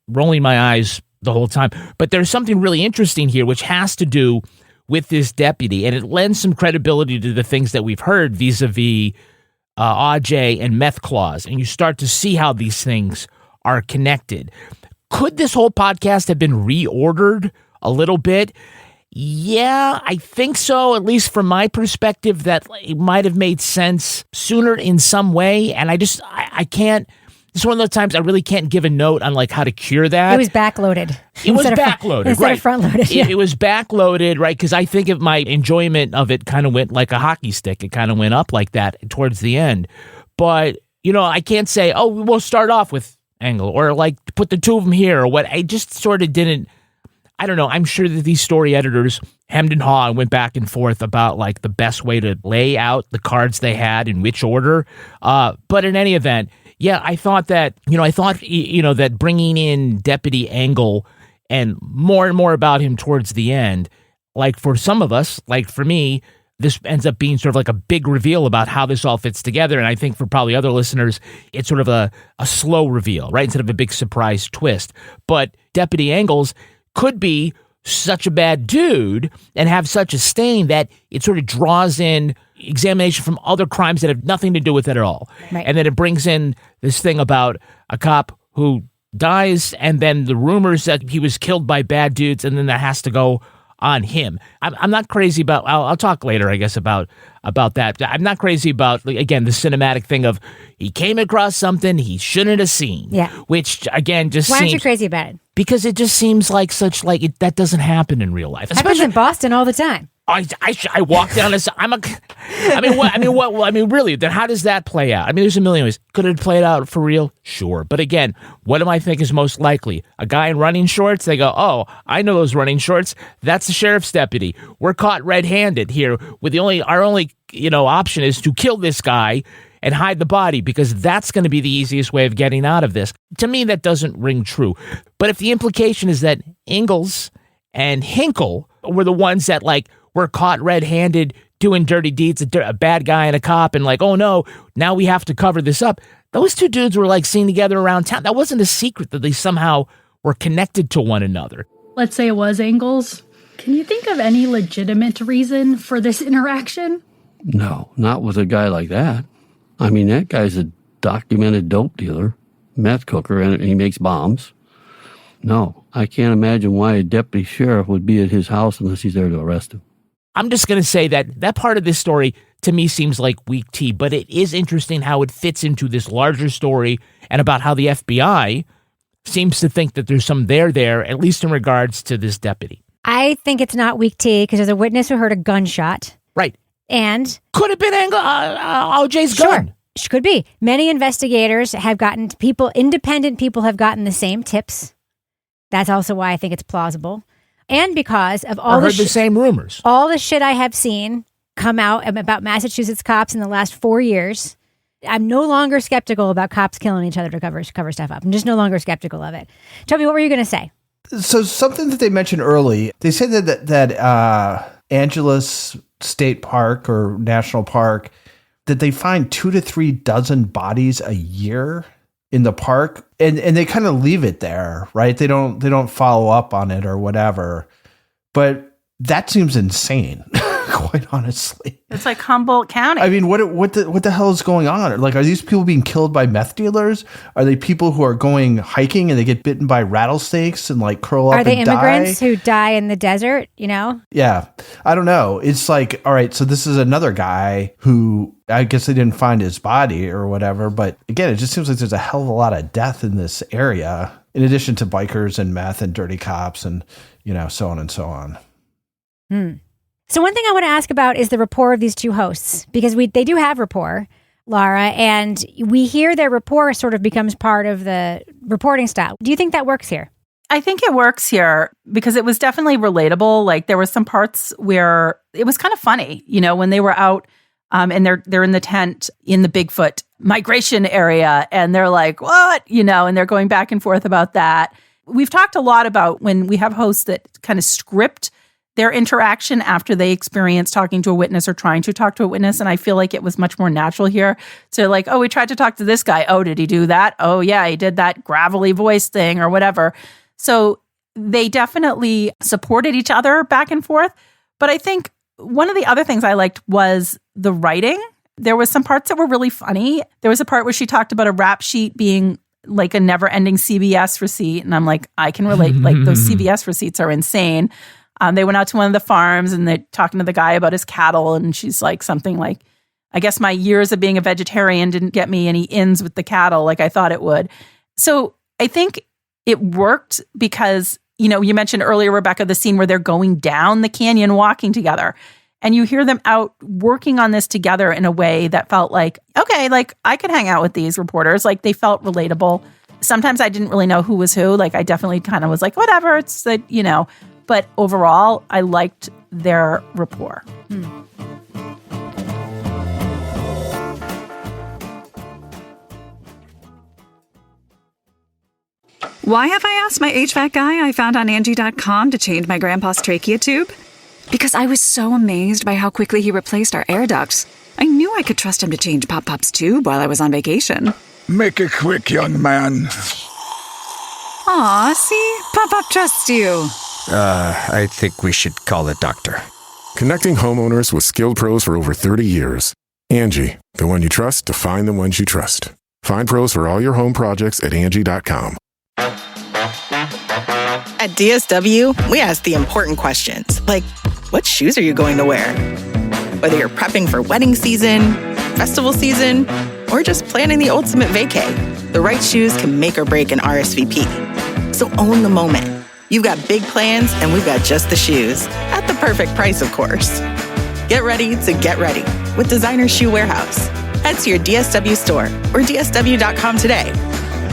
rolling my eyes the whole time. But there's something really interesting here, which has to do with this deputy. And it lends some credibility to the things that we've heard vis-a-vis Aujay and meth clause. And you start to see how these things are connected. Could this whole podcast have been reordered a little bit? Yeah, I think so, at least from my perspective, that it might have made sense sooner in some way. And I can't, it's one of those times I really can't give a note on how to cure that. It was backloaded. It was backloaded, instead of front-loaded. It was backloaded, right? Because I think of my enjoyment of it kind of went like a hockey stick. It kind of went up like that towards the end. But, I can't say, oh, we'll start off with Angle or put the 2 of them here or what. I just sort of didn't. I don't know. I'm sure that these story editors hemmed and hawed and went back and forth about the best way to lay out the cards they had in which order. But in any event, yeah, I thought that, that bringing in Deputy Angle and more about him towards the end, for some of us, for me, this ends up being sort of a big reveal about how this all fits together. And I think for probably other listeners, it's sort of a slow reveal, right? Instead of a big surprise twist. But Deputy Angles could be such a bad dude and have such a stain that it sort of draws in examination from other crimes that have nothing to do with it at all. Right. And then it brings in this thing about a cop who dies and then the rumors that he was killed by bad dudes, and then that has to go on him. I'm not crazy about, I'll talk later, I guess, about that. I'm not crazy about, again, the cinematic thing of he came across something he shouldn't have seen. Yeah. Which, again, just Why seems... aren't you crazy about it? Because it just seems that doesn't happen in real life. Happens in Boston all the time. I walk down this. Really, then how does that play out? There's a million ways. Could it play out for real? Sure. But again, what do I think is most likely? A guy in running shorts? They go, oh, I know those running shorts. That's the sheriff's deputy. We're caught red-handed here. With our only option is to kill this guy and hide the body, because that's going to be the easiest way of getting out of this. To me, that doesn't ring true. But if the implication is that Ingalls and Hinkle were the ones that were caught red-handed doing dirty deeds, a bad guy and a cop, and oh no, now we have to cover this up. Those 2 dudes were seen together around town. That wasn't a secret that they somehow were connected to one another. Let's say it was Ingalls. Can you think of any legitimate reason for this interaction? No, not with a guy like that. That guy's a documented dope dealer, meth cooker, and he makes bombs. No, I can't imagine why a deputy sheriff would be at his house unless he's there to arrest him. I'm just going to say that part of this story to me seems like weak tea, but it is interesting how it fits into this larger story and about how the FBI seems to think that there's some there, at least in regards to this deputy. I think it's not weak tea because there's a witness who heard a gunshot. Right. And could have been Aujay's gun. Could be. Many investigators have gotten independent people have gotten the same tips. That's also why I think it's plausible. And because of all the same rumors. All the shit I have seen come out about Massachusetts cops in the last 4 years, I'm no longer skeptical about cops killing each other to cover stuff up. I'm just no longer skeptical of it. Toby, what were you going to say? So something that they mentioned early, they said that Angeles State Park or National Park that they find 2 to 3 dozen bodies a year in the park, and they kind of leave it there, right? They don't follow up on it or whatever. But that seems insane, quite honestly. It's like Humboldt County. I mean, what the hell is going on? Like, are these people being killed by meth dealers? Are they people who are going hiking and they get bitten by rattlesnakes and like curl up and die? Are they immigrants who die in the desert, Yeah. I don't know. It's like, all right, so this is another guy who I guess they didn't find his body or whatever. But again, it just seems like there's a hell of a lot of death in this area, in addition to bikers and meth and dirty cops and, so on and so on. So one thing I want to ask about is the rapport of these two hosts, because they do have rapport, Laura, and we hear their rapport sort of becomes part of the reporting style. Do you think that works here? I think it works here because it was definitely relatable. Like there were some parts where it was kind of funny, when they were out and they're in the tent in the Bigfoot migration area and they're like, what? And they're going back and forth about that. We've talked a lot about when we have hosts that kind of script their interaction after they experience talking to a witness or trying to talk to a witness. And I feel like it was much more natural here. So like, oh, we tried to talk to this guy. Oh, did he do that? Oh, yeah, he did that gravelly voice thing or whatever. So they definitely supported each other back and forth. But I think one of the other things I liked was the writing. There was some parts that were really funny. There was a part where she talked about a rap sheet being like a never-ending CVS receipt. And I'm like, I can relate. Like those CVS receipts are insane. They went out to one of the farms and they're talking to the guy about his cattle. And she's like something like, I guess my years of being a vegetarian didn't get me any ins with the cattle like I thought it would. So I think it worked because, you mentioned earlier, Rebecca, the scene where they're going down the canyon walking together. And you hear them out working on this together in a way that felt like, okay, like I could hang out with these reporters. Like they felt relatable. Sometimes I didn't really know who was who. Like I definitely kind of was like, whatever, it's like, But overall, I liked their rapport. Why have I asked my HVAC guy I found on Angie.com to change my grandpa's trachea tube? Because I was so amazed by how quickly he replaced our air ducts. I knew I could trust him to change Pop-Pop's tube while I was on vacation. Make it quick, young man. Aw, see? Pop-Pop trusts you. I think we should call the doctor. Connecting homeowners with skilled pros for over 30 years. Angie, the one you trust to find the ones you trust. Find pros for all your home projects at Angie.com. At DSW, we ask the important questions, like, what shoes are you going to wear? Whether you're prepping for wedding season, festival season, or just planning the ultimate vacay, the right shoes can make or break an RSVP. So own the moment. You've got big plans, and we've got just the shoes. At the perfect price, of course. Get ready to get ready with Designer Shoe Warehouse. Head to your DSW store or DSW.com today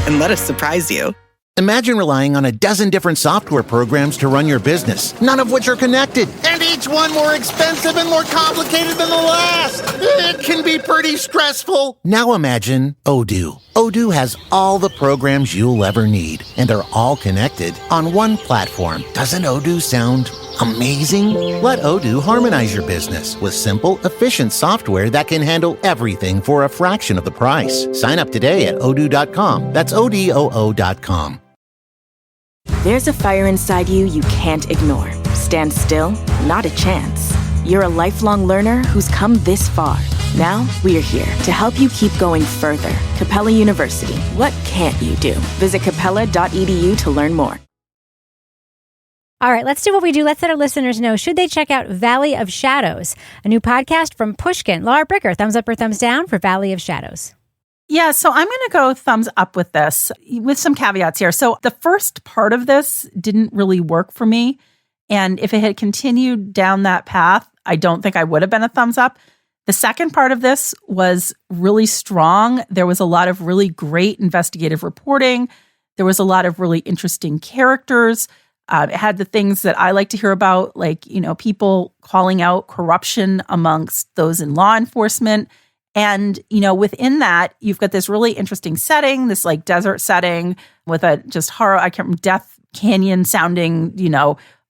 and let us surprise you. Imagine relying on a dozen different software programs to run your business, none of which are connected, and each one more expensive and more complicated than the last. It can be pretty stressful. Now imagine Odoo. Odoo has all the programs you'll ever need, and they're all connected on one platform. Doesn't Odoo sound amazing? Let Odoo harmonize your business with simple, efficient software that can handle everything for a fraction of the price. Sign up today at odoo.com. That's ODOO.com. There's a fire inside you can't ignore. Stand still? Not a chance. You're a lifelong learner who's come this far. Now, we're here to help you keep going further. Capella University. What can't you do? Visit capella.edu to learn more. All right, let's do what we do. Let's let our listeners know. Should they check out Valley of Shadows, a new podcast from Pushkin? Laura Bricker, thumbs up or thumbs down for Valley of Shadows? Yeah, so I'm going to go thumbs up with this, with some caveats here. So the first part of this didn't really work for me. And if it had continued down that path, I don't think I would have been a thumbs up. The second part of this was really strong. There was a lot of really great investigative reporting. There was a lot of really interesting characters. It had the things that I like to hear about, like, people calling out corruption amongst those in law enforcement. And, within that, you've got this really interesting setting, this like desert setting with a just horror, I can't remember, Death Canyon sounding,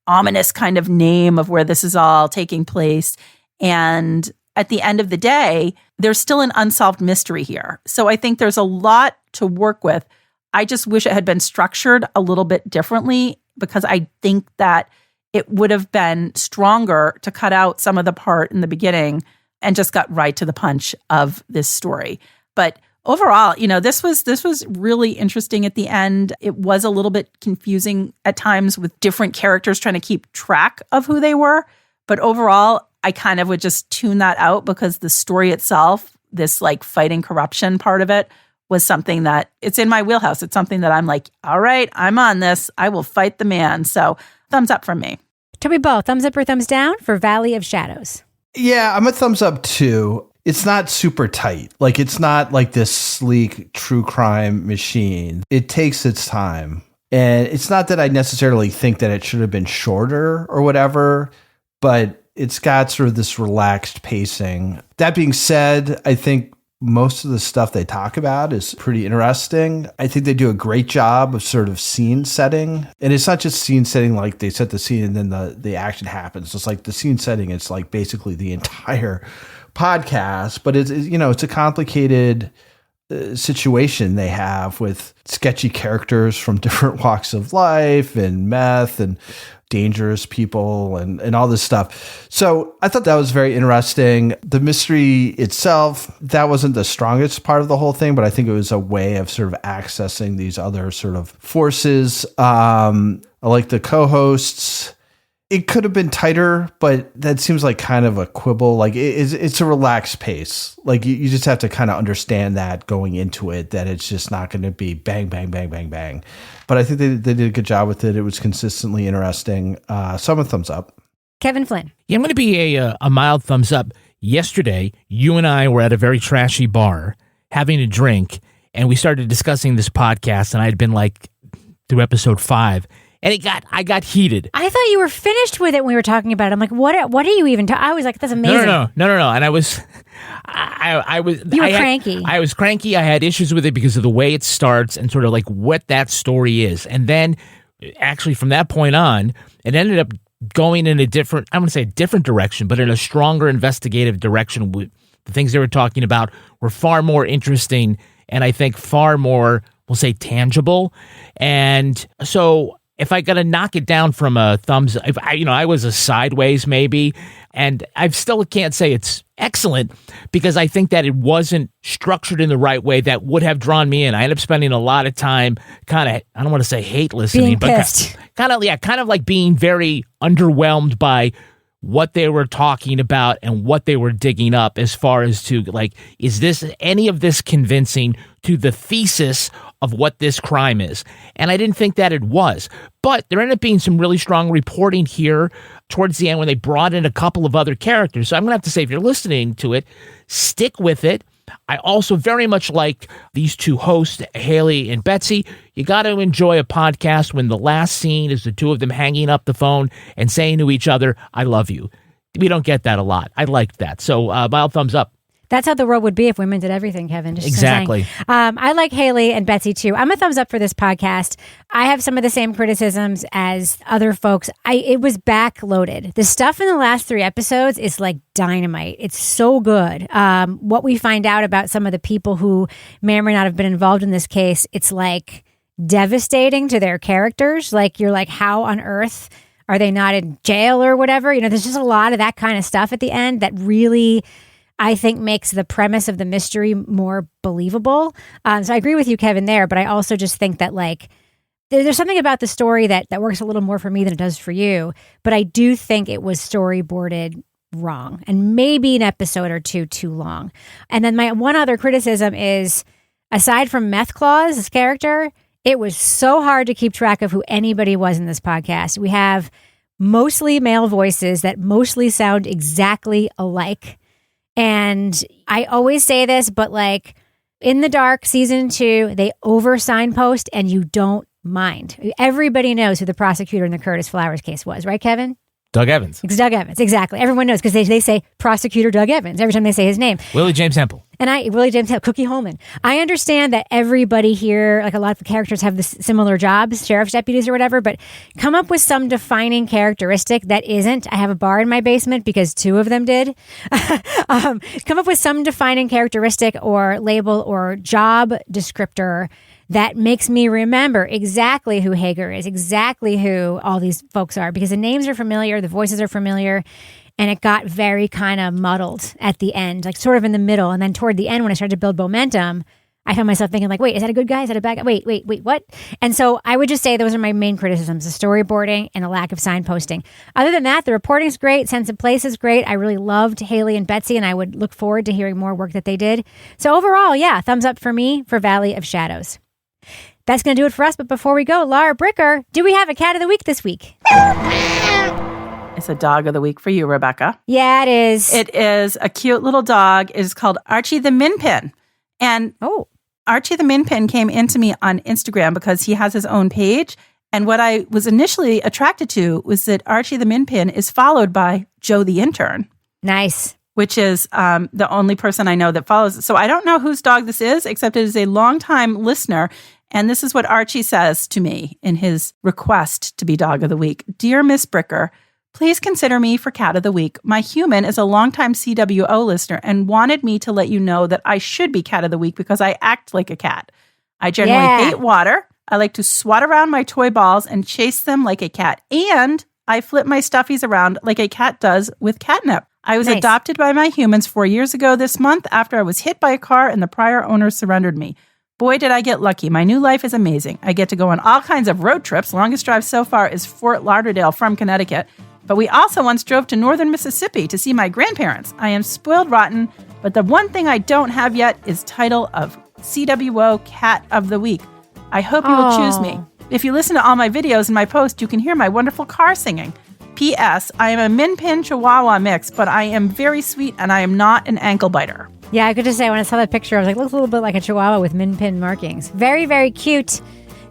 ominous kind of name of where this is all taking place. And at the end of the day, there's still an unsolved mystery here. So I think there's a lot to work with. I just wish it had been structured a little bit differently, because I think that it would have been stronger to cut out some of the part in the beginning and just got right to the punch of this story. But overall, this was really interesting at the end. It was a little bit confusing at times with different characters trying to keep track of who they were. But overall, I kind of would just tune that out, because the story itself, this like fighting corruption part of it, was something that it's in my wheelhouse. It's something that I'm like, all right, I'm on this. I will fight the man. So thumbs up from me. Toby Ball, thumbs up or thumbs down for Valley of Shadows? Yeah, I'm a thumbs up too. It's not super tight. Like, it's not like this sleek true crime machine. It takes its time. And it's not that I necessarily think that it should have been shorter or whatever, but it's got sort of this relaxed pacing. That being said, I think most of the stuff they talk about is pretty interesting. I think they do a great job of sort of scene setting. And it's not just scene setting like they set the scene and then the action happens. It's like the scene setting, it's like basically the entire podcast, but it's a complicated situation they have with sketchy characters from different walks of life and meth and dangerous people and all this stuff. So I thought that was very interesting. The mystery itself, that wasn't the strongest part of the whole thing, but I think it was a way of sort of accessing these other sort of forces. I like the co-hosts. It could have been tighter, but that seems like kind of a quibble. Like it's a relaxed pace. Like you just have to kind of understand that going into it, that it's just not going to be bang, bang, bang, bang, bang. But I think they did a good job with it. It was consistently interesting. So I'm a thumbs up. Kevin Flynn. Yeah, I'm going to be a mild thumbs up. Yesterday, you and I were at a very trashy bar having a drink, and we started discussing this podcast, and I had been like through episode 5. And I got heated. I thought you were finished with it when we were talking about it. I'm like, what are you even talking? I was like, that's amazing. No. And I was cranky. I was cranky. I had issues with it because of the way it starts and sort of like what that story is. And then actually from that point on, it ended up going in a different, I wouldn't say a different direction, but in a stronger investigative direction. The things they were talking about were far more interesting and I think far more, we'll say, tangible. And so if I got to knock it down from a thumbs, I was a sideways maybe, and I still can't say it's excellent because I think that it wasn't structured in the right way that would have drawn me in. I ended up spending a lot of time kind of, I don't want to say hate listening, but kind of like being very underwhelmed by what they were talking about and what they were digging up as far as to like, is this any of this convincing to the thesis of what this crime is? And I didn't think that it was. But there ended up being some really strong reporting here towards the end when they brought in a couple of other characters. So I'm going to have to say, if you're listening to it, stick with it. I also very much like these two hosts, Hayley and Betsy. You got to enjoy a podcast when the last scene is the two of them hanging up the phone and saying to each other, I love you. We don't get that a lot. I liked that. So mild thumbs up. That's how the world would be if women did everything, Kevin. Just exactly. I like Hayley and Betsy too. I'm a thumbs up for this podcast. I have some of the same criticisms as other folks. It was backloaded. The stuff in the last 3 episodes is like dynamite. It's so good. What we find out about some of the people who may or may not have been involved in this case, it's like devastating to their characters. Like you're like, how on earth are they not in jail or whatever? There's just a lot of that kind of stuff at the end that really, I think, makes the premise of the mystery more believable. So I agree with you, Kevin, there. But I also just think that like there's something about the story that works a little more for me than it does for you. But I do think it was storyboarded wrong and maybe an episode or two too long. And then my one other criticism is, aside from Meth Claus, this character, it was so hard to keep track of who anybody was in this podcast. We have mostly male voices that mostly sound exactly alike. And I always say this, but like in the Dark season 2, they over signpost and you don't mind. Everybody knows who the prosecutor in the Curtis Flowers case was, right, Kevin? Doug Evans. It's Doug Evans, exactly. Everyone knows because they say prosecutor Doug Evans every time they say his name. Willie James Hempel. And I really did tell Cookie Holman. I understand that everybody here, like a lot of the characters have this similar jobs, sheriff's deputies or whatever, but come up with some defining characteristic that isn't. I have a bar in my basement because 2 of them did. Come up with some defining characteristic or label or job descriptor that makes me remember exactly who Hager is, exactly who all these folks are, because the names are familiar, the voices are familiar. And it got very kind of muddled at the end, like sort of in the middle. And then toward the end, when I started to build momentum, I found myself thinking like, wait, is that a good guy? Is that a bad guy? Wait, what? And so I would just say those are my main criticisms, the storyboarding and the lack of signposting. Other than that, the reporting's great. Sense of place is great. I really loved Hayley and Betsy, and I would look forward to hearing more work that they did. So overall, yeah, thumbs up for me for Valley of Shadows. That's going to do it for us. But before we go, Laura Bricker, do we have a cat of the week this week? It's a dog of the week for you, Rebecca. Yeah, it is. It is a cute little dog. It is called Archie the Minpin. And Archie the Minpin came into me on Instagram because he has his own page. And what I was initially attracted to was that Archie the Minpin is followed by Joe the Intern. Nice. Which is the only person I know that follows it. So I don't know whose dog this is, except it is a longtime listener. And this is what Archie says to me in his request to be dog of the week. Dear Miss Bricker, please consider me for cat of the week. My human is a longtime CWO listener and wanted me to let you know that I should be cat of the week because I act like a cat. I generally hate water. I like to swat around my toy balls and chase them like a cat. And I flip my stuffies around like a cat does with catnip. I was adopted by my humans 4 years ago this month after I was hit by a car and the prior owner surrendered me. Boy, did I get lucky. My new life is amazing. I get to go on all kinds of road trips. Longest drive so far is Fort Lauderdale from Connecticut. But we also once drove to northern Mississippi to see my grandparents. I am spoiled rotten, but the one thing I don't have yet is title of CWO Cat of the Week. I hope you will choose me. If you listen to all my videos and my posts, you can hear my wonderful car singing. P.S. I am a Min-Pin Chihuahua mix, but I am very sweet and I am not an ankle biter. Yeah, I could just say when I saw that picture, I was like, looks a little bit like a Chihuahua with Min-Pin markings. Very, very cute.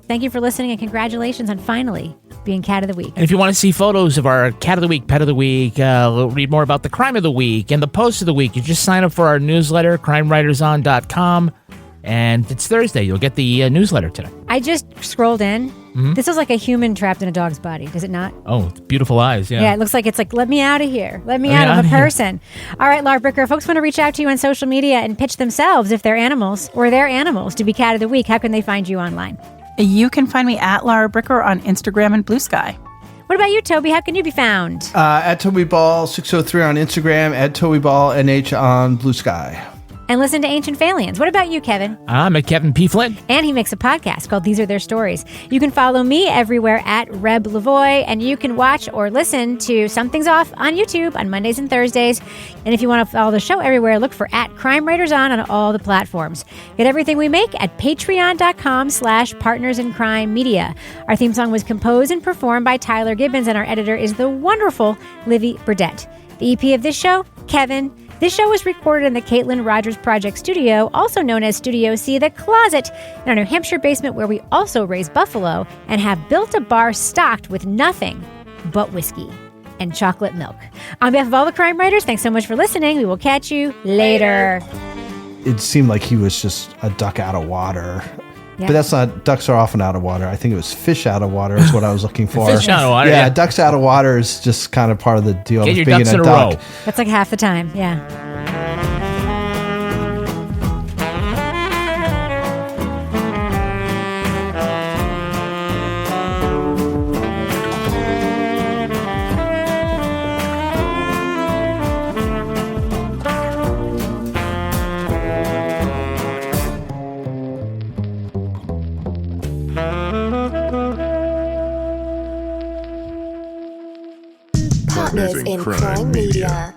Thank you for listening and congratulations on finally being Cat of the Week. And if you want to see photos of our Cat of the Week, Pet of the Week, read more about the Crime of the Week and the Post of the Week, you just sign up for our newsletter, crimewriterson.com. And it's Thursday. You'll get the newsletter today. I just scrolled in. Mm-hmm. This is like a human trapped in a dog's body, does it not? Oh, it's beautiful eyes, yeah. Yeah, it looks like it's like, let me out of here. Let me out of a person. All right, Laura Bricker, folks want to reach out to you on social media and pitch themselves if they're animals or they're animals to be Cat of the Week. How can they find you online? You can find me at Laura Bricker on Instagram and Blue Sky. What about you, Toby? How can you be found? At Toby Ball 603 on Instagram, at Toby Ball NH on Blue Sky. And listen to Ancient Aliens. What about you, Kevin? I'm at Kevin P. Flynn. And he makes a podcast called These Are Their Stories. You can follow me everywhere at Reb Lavoie, and you can watch or listen to Something's Off on YouTube on Mondays and Thursdays. And if you want to follow the show everywhere, look for at Crime Writers on all the platforms. Get everything we make at patreon.com/partnersincrimemedia. Our theme song was composed and performed by Tyler Gibbons, and our editor is the wonderful Livy Burdett. The EP of this show, Kevin. This show was recorded in the Caitlin Rogers Project Studio, also known as Studio C, The Closet, in our New Hampshire basement where we also raise buffalo and have built a bar stocked with nothing but whiskey and chocolate milk. On behalf of all the crime writers, thanks so much for listening. We will catch you later. It seemed like he was just a duck out of water. Yeah. But that's not, ducks are often out of water. I think it was fish out of water is what I was looking for. Fish out of water, yeah. Ducks out of water is just kind of part of the deal Get with your being ducks in a a duck. row. That's like half the time, yeah. Partners in Crime Media.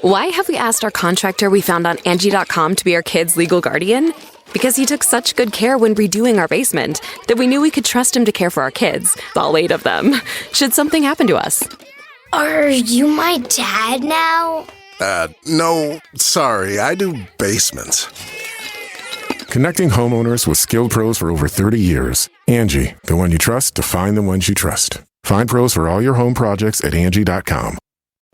Why have we asked our contractor we found on Angie.com to be our kids' legal guardian? Because he took such good care when redoing our basement that we knew we could trust him to care for our kids, all 8 of them, should something happen to us. Are you my dad now? No, sorry, I do basements. Connecting homeowners with skilled pros for over 30 years. Angie, the one you trust to find the ones you trust. Find pros for all your home projects at Angie.com.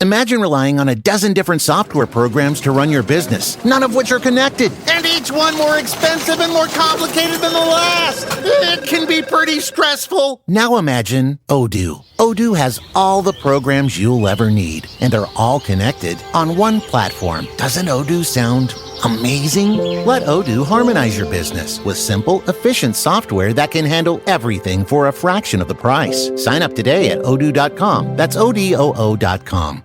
Imagine relying on a dozen different software programs to run your business, none of which are connected, and each one more expensive and more complicated than the last. It can be pretty stressful. Now imagine Odoo. Odoo has all the programs you'll ever need, and they're all connected on one platform. Doesn't Odoo sound amazing? Let Odoo harmonize your business with simple, efficient software that can handle everything for a fraction of the price. Sign up today at odoo.com. That's odoo.com.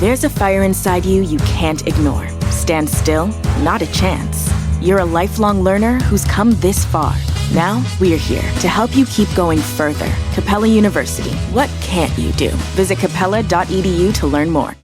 There's a fire inside you can't ignore. Stand still? Not a chance. You're a lifelong learner who's come this far. Now, we're here to help you keep going further. Capella University. What can't you do? Visit capella.edu to learn more.